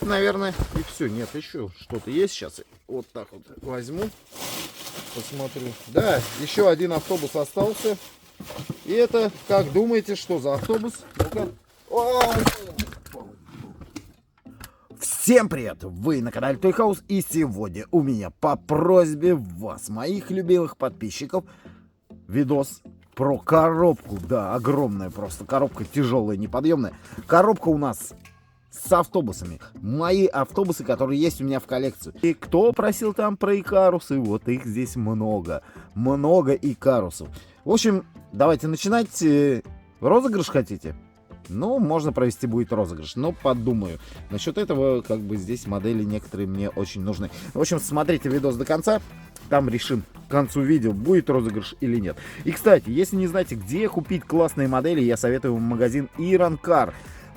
наверное, и все. Нет, еще что-то есть. Сейчас вот так вот возьму, посмотрю. Да, еще один автобус остался. И это, как думаете, что за автобус? Ну-ка. Всем привет! Вы на канале Toy House, и сегодня у меня по просьбе вас, моих любимых подписчиков, видос про коробку. Да, огромная просто коробка, тяжелая, неподъемная. Коробка у нас с автобусами. Мои автобусы, которые есть у меня в коллекции. И кто просил там про икарусы? Вот их здесь много. Много икарусов. В общем, давайте начинать. Розыгрыш хотите? Ну, можно провести будет розыгрыш, но подумаю. Насчет этого, как бы, здесь модели некоторые мне очень нужны. В общем, смотрите видос до конца, там решим к концу видео, будет розыгрыш или нет. И, кстати, если не знаете, где купить классные модели, я советую вам магазин Iron Car.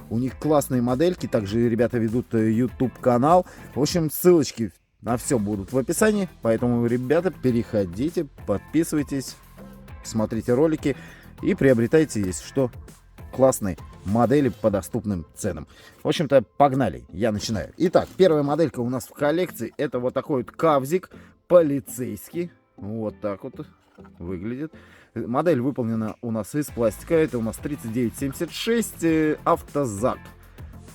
У них классные модельки, также ребята ведут YouTube канал. В общем, ссылочки на все будут в описании, поэтому, ребята, переходите, подписывайтесь, смотрите ролики и приобретайте, если что, классные модели по доступным ценам. В общем-то, погнали, я начинаю. Итак, первая моделька у нас в коллекции, это вот такой вот кавзик полицейский. Вот так вот выглядит. Модель выполнена у нас из пластика. Это у нас 3976 автозак.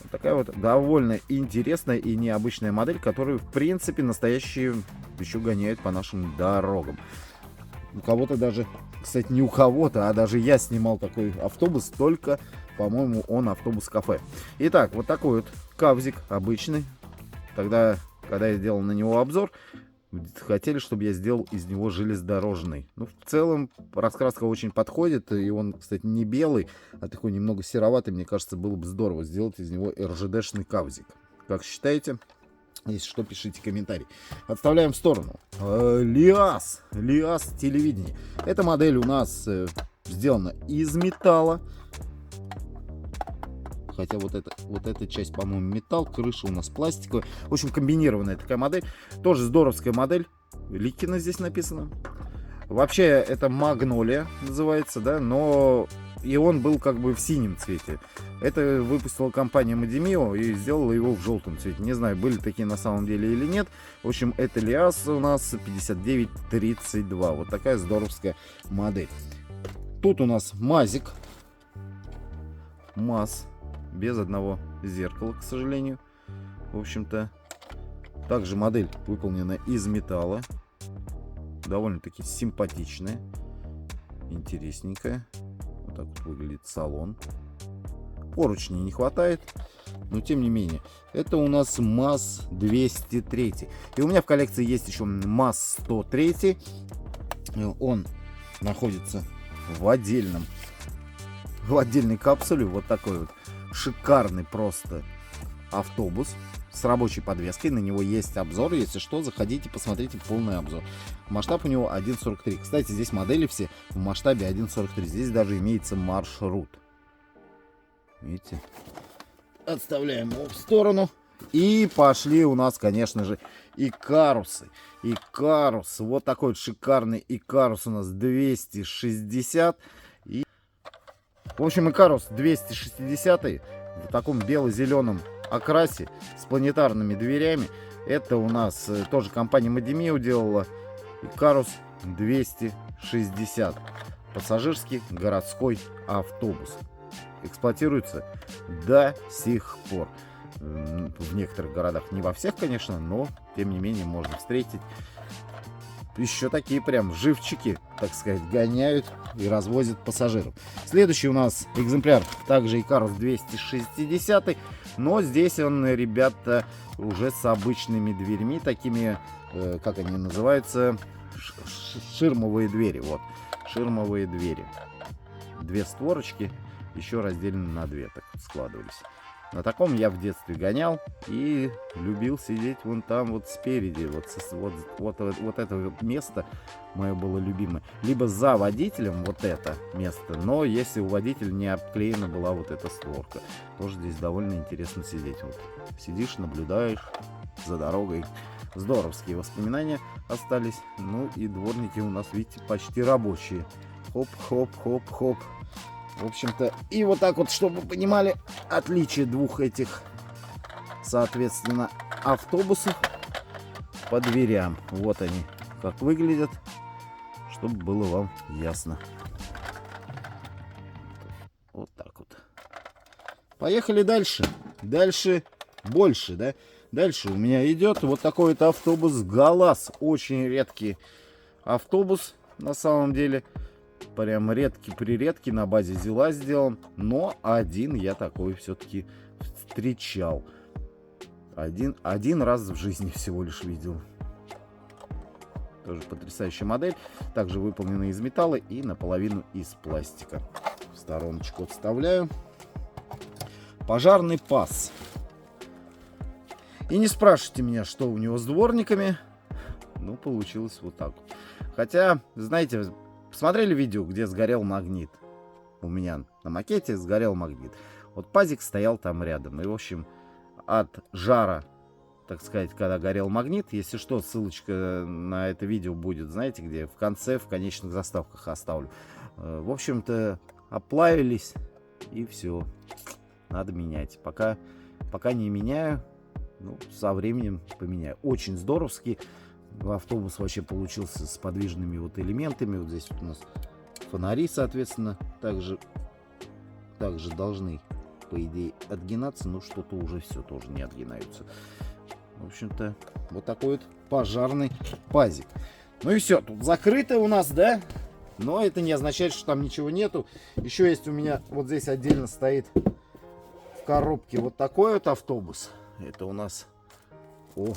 Вот такая вот довольно интересная и необычная модель, которую, в принципе, настоящие еще гоняют по нашим дорогам. У кого-то даже, кстати, не у кого-то, а даже я снимал такой автобус, только, по-моему, он автобус-кафе. Итак, вот такой вот кавзик обычный. Тогда, когда я сделал на него обзор, хотели, чтобы я сделал из него железнодорожный. Ну, в целом, раскраска очень подходит, и он, кстати, не белый, а такой немного сероватый. Мне кажется, было бы здорово сделать из него РЖДшный кавзик. Как считаете? Если что, пишите комментарий. Отставляем в сторону. Лиас телевидение. Эта модель у нас сделана из металла. Хотя вот эта часть, по-моему, металл. Крыша у нас пластиковая. В общем, комбинированная такая модель. Тоже здоровская модель. Ликино здесь написано. Вообще, это Магнолия называется, да, но и он был как бы в синем цвете. Это выпустила компания Мадемио и сделала его в желтом цвете. Не знаю, были такие на самом деле или нет. В общем, это Лиас у нас 5932. Вот такая здоровская модель. Тут у нас МАЗик. МАЗ. Без одного зеркала, к сожалению. В общем-то, также модель выполнена из металла. Довольно-таки симпатичная. Интересненькая. Вот так вот выглядит салон. Поручней не хватает, но тем не менее. Это у нас МАЗ 203. И у меня в коллекции есть еще МАЗ 103. Он находится в отдельной капсуле. Вот такой вот шикарный просто автобус с рабочей подвеской. На него есть обзор. Если что, заходите, посмотрите полный обзор. Масштаб у него 1.43. Кстати, здесь модели все в масштабе 1.43. Здесь даже имеется маршрут. Видите? Отставляем его в сторону. И пошли у нас, конечно же, икарусы. Икарус. Вот такой вот шикарный икарус у нас 260. И... В общем, икарус 260 в таком бело-зеленом окрасе с планетарными дверями. Это у нас тоже компания Мадемио делала. Икарус 260. Пассажирский городской автобус. Эксплуатируется до сих пор. В некоторых городах, не во всех, конечно, но тем не менее можно встретить. Еще такие прям живчики, так сказать, гоняют и развозят пассажиров. Следующий у нас экземпляр, также Икарус 260, но здесь он, ребята, уже с обычными дверьми, такими, как они называются, ширмовые двери. Вот, ширмовые двери. Две створочки еще разделены на две, так складывались. На таком я в детстве гонял и любил сидеть вон там вот спереди. Вот это вот место мое было любимое. Либо за водителем вот это место, но если у водителя не обклеена была вот эта створка. Тоже здесь довольно интересно сидеть. Вот. Сидишь, наблюдаешь за дорогой. Здоровские воспоминания остались. Ну и дворники у нас, видите, почти рабочие. Хоп-хоп-хоп-хоп. В общем-то, и вот так вот, чтобы вы понимали, отличие двух этих соответственно, автобусов по дверям. Вот они, как выглядят, чтобы было вам ясно. Вот так вот. Поехали дальше. Дальше больше, да? Дальше у меня идет вот такой вот автобус ГАЛАЗ. Очень редкий автобус на самом деле. Прям редкий-приредкий, на базе ЗИЛа сделан. Но один я такой все-таки встречал. Один раз в жизни всего лишь видел. Тоже потрясающая модель. Также выполнена из металла и наполовину из пластика. В стороночку отставляю. Пожарный пас. И не спрашивайте меня, что у него с дворниками. Ну, получилось вот так вот. Хотя, знаете, посмотрели видео, где сгорел магнит? У меня на макете сгорел магнит. Вот пазик стоял там рядом. И, в общем, от жара, так сказать, когда горел магнит, если что, ссылочка на это видео будет, знаете, где в конце, в конечных заставках оставлю. В общем-то, оплавились, и все. Надо менять. Пока не меняю, ну, со временем поменяю. Очень здоровский. Автобус вообще получился с подвижными вот элементами. Вот здесь вот у нас фонари, соответственно, также должны, по идее, отгинаться. Но что-то уже все тоже не отгинаются. В общем-то, вот такой вот пожарный пазик. Ну и все, тут закрыто у нас, да? Но это не означает, что там ничего нету. Еще есть у меня, вот здесь отдельно стоит в коробке вот такой вот автобус. Это у нас... О,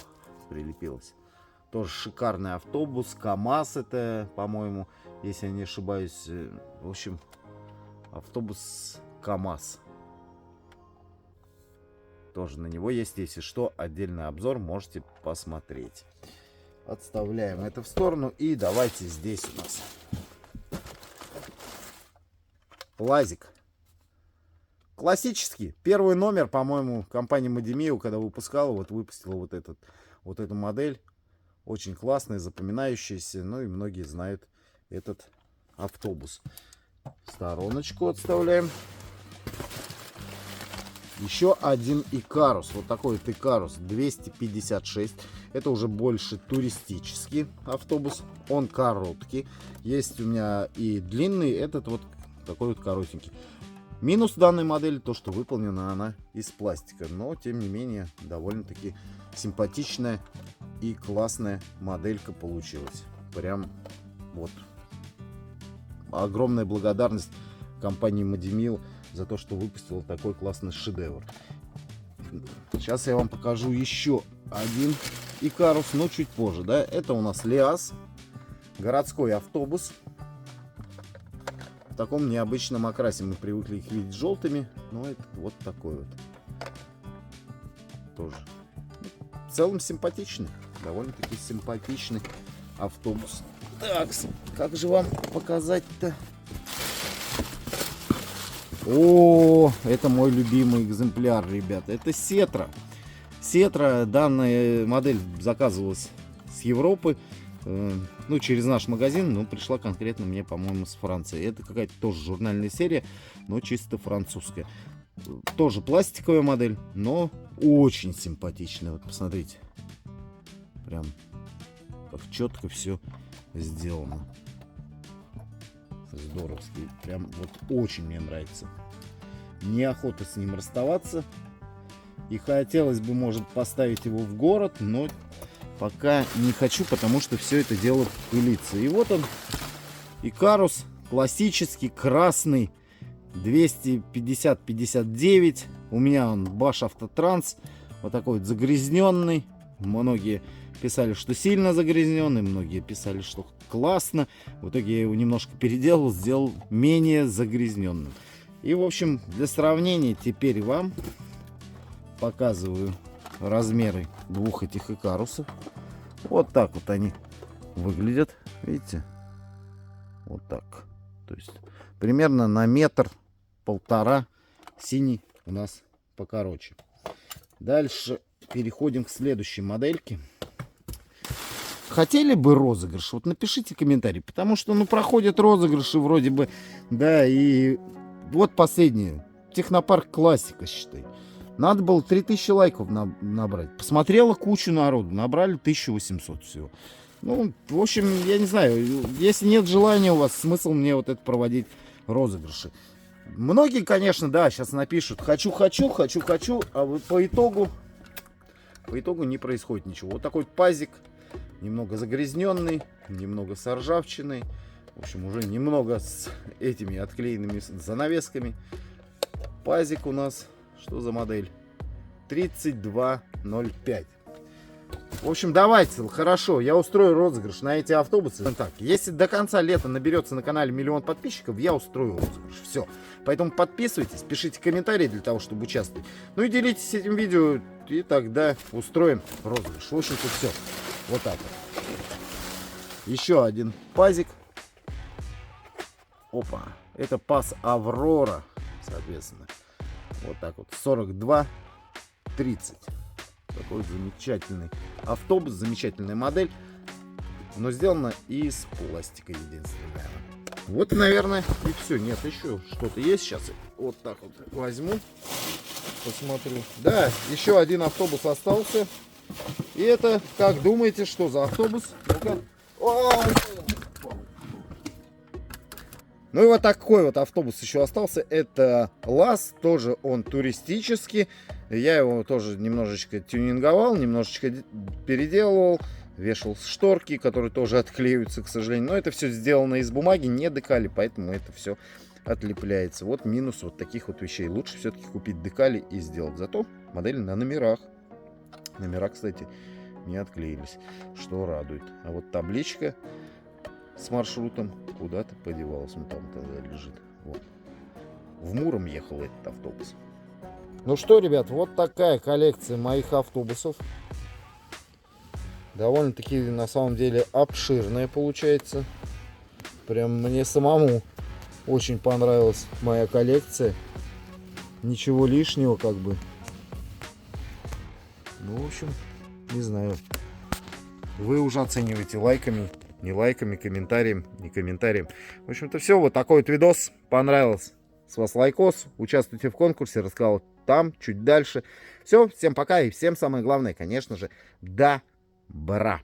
прилепилось. Тоже шикарный автобус. КамАЗ это, по-моему, если я не ошибаюсь. В общем, автобус КамАЗ. Тоже на него есть, если что, отдельный обзор. Можете посмотреть. Отставляем это в сторону. И давайте здесь у нас ЛАЗик. Классический. Первый номер, по-моему, компания Модемио, когда выпускала, вот выпустила вот эту модель. Очень классная, запоминающаяся. Ну и многие знают этот автобус. Стороночку отставляем. Еще один Икарус. Вот такой вот Икарус 256. Это уже больше туристический автобус. Он короткий. Есть у меня и длинный. Этот вот такой вот коротенький. Минус данной модели то, что выполнена она из пластика. Но, тем не менее, довольно-таки симпатичная и классная моделька получилась. Прям вот. Огромная благодарность компании Модемио за то, что выпустила такой классный шедевр. Сейчас я вам покажу еще один Икарус, но чуть позже. Да? Это у нас ЛиАЗ. Городской автобус. В таком необычном окрасе. Мы привыкли их видеть желтыми, но это вот такой вот. Тоже. В целом симпатичный. Довольно-таки симпатичный автобус. Так, как же вам показать-то? О, это мой любимый экземпляр, ребята. Это Сетра. Сетра, данная модель заказывалась с Европы. Ну, через наш магазин, но пришла конкретно мне, по-моему, с Франции. Это какая-то тоже журнальная серия, но чисто французская. Тоже пластиковая модель, но очень симпатичная. Вот посмотрите. Прям как четко все сделано. Здоровский. Прям вот очень мне нравится. Неохота с ним расставаться. И хотелось бы, может, поставить его в город, но пока не хочу, потому что все это дело пылится. И вот он, Икарус, классический, красный, 250-59. У меня он Bosch Автотранс, вот такой вот загрязненный. Многие писали, что сильно загрязненный, многие писали, что классно. В итоге я его немножко переделал, сделал менее загрязненным. И, в общем, для сравнения теперь вам показываю размеры двух этих Икарусов. Вот так вот они выглядят. Видите? Вот так. То есть примерно на 1,5 метра. Синий у нас покороче. Дальше переходим к следующей модельке. Хотели бы розыгрыш? Вот напишите комментарий. Потому что, ну, проходят розыгрыши вроде бы. Да, и вот последнее. Технопарк Классика, считай. Надо было 3000 лайков набрать. Посмотрела кучу народу, набрали 1800 всего. Ну, в общем, я не знаю, если нет желания у вас, смысл мне вот это проводить розыгрыши. Многие, конечно, да, сейчас напишут хочу, а вот по итогу не происходит ничего. Вот такой пазик, немного загрязненный, немного с ржавчиной, в общем, уже немного с этими отклеенными занавесками. Пазик у нас, что за модель? 3205. В общем, давайте, хорошо, я устрою розыгрыш на эти автобусы. Так, если до конца лета наберется на канале 1 000 000 подписчиков, я устрою розыгрыш. Все. Поэтому подписывайтесь, пишите комментарии для того, чтобы участвовать. Ну и делитесь этим видео, и тогда устроим розыгрыш. В общем-то, все. Вот так вот. Еще один пазик. Опа. Это паз Аврора, соответственно. Вот так вот. 42-30. Такой замечательный автобус, замечательная модель, но сделана из пластика единственная. Вот, наверное, и все. Нет, еще что-то есть. Сейчас вот так вот возьму, посмотрю. Да, еще один автобус остался. И это, как думаете, что за автобус? Ну-ка. Ну и вот такой вот автобус еще остался. Это ЛАЗ, тоже он туристический. Я его тоже немножечко тюнинговал, немножечко переделывал. Вешал шторки, которые тоже отклеиваются, к сожалению. Но это все сделано из бумаги, не декали, поэтому это все отлепляется. Вот минус вот таких вот вещей. Лучше все-таки купить декали и сделать. Зато модель на номерах. Номера, кстати, не отклеились, что радует. А вот табличка с маршрутом куда-то подевалась. Ну, там тогда лежит. Вот. В Муром ехал этот автобус. Ну что, ребят, вот такая коллекция моих автобусов. Довольно-таки, на самом деле, обширная получается. Прям мне самому очень понравилась моя коллекция. Ничего лишнего, как бы. Ну, в общем, не знаю. Вы уже оцениваете лайками, не лайками, комментарием, не комментарием. В общем-то, все. Вот такой вот видос. Понравился. С вас лайкос. Участвуйте в конкурсе. Рассказал там, чуть дальше. Все. Всем пока. И всем самое главное, конечно же, добра.